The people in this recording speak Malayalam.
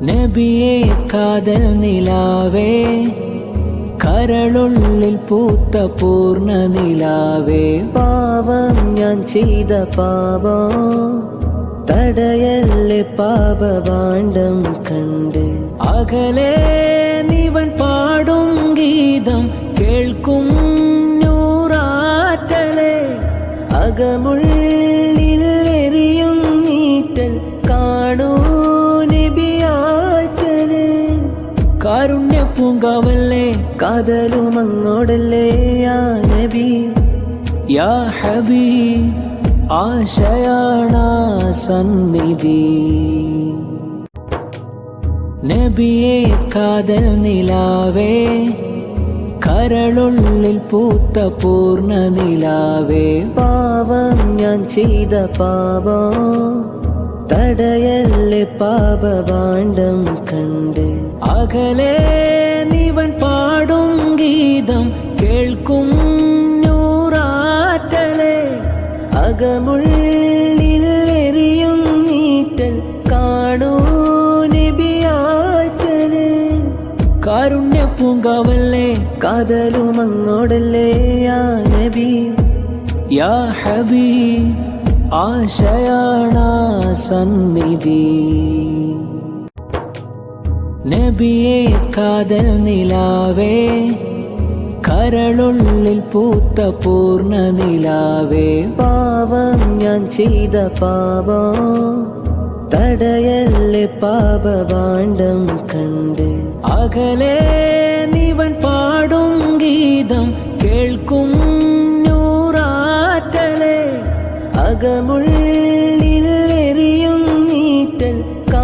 നബിയേ കാതൽ നിലാവേ, കരളുള്ളിൽ പൂത്ത പൂർണ്ണ നിലാവേ, പാവം ഞാൻ ചെയ്ത പാപം തടയല്ലേ പാപഭാണ്ഡം കണ്ട്. അകലെ നിവൻ പാടും ഗീതം കേൾക്കും നൂറാറ്റലേ, അകമുള്ളിൽ എരിയും നീറ്റൽ കാണൂ നബിയാറ്റലേ. കാരുണ്യ പൂങ്കാവല്ലേ, കാതലുമങ്ങോടല്ലേ യാ നബി യാ ഹബീബ്, ആശയാണ സന്നിധി. നബിയേ കാതൽ നിലാവേ, കരളുള്ളിൽ പൂത്ത പൂർണ്ണ നിലാവേ, പാവം ഞാൻ ചെയ്ത പാപം തടയല്ലേ പാപഭാണ്ഡം കണ്ട്. അകലെ നിവൻ പാടും ഗീതം കേൾക്കും നൂറാറ്റലേ, അകമുള്ളിൽ എരിയും നീറ്റൽ കാണൂ നബിയാറ്റലേ. കാരുണ്യ പൂങ്കാവല്ലേ, കാതലുമങ്ങോടല്ലേ യാ നബി യാ ഹബീബ്, ആശയാണ സന്നിധി. നബിയേ കാതൽ നിലാവേ, കരളുള്ളിൽ പൂത്ത പൂർണ്ണ നിലാവേ, പാവം ഞാൻ ചെയ്ത പാപം തടയല്ലേ പാപഭാണ്ഡം കണ്ട്. അകലെ നിവൻ പാടും ഗീതം കേൾക്കും നൂറാറ്റലേ, അകമുള്ളിൽ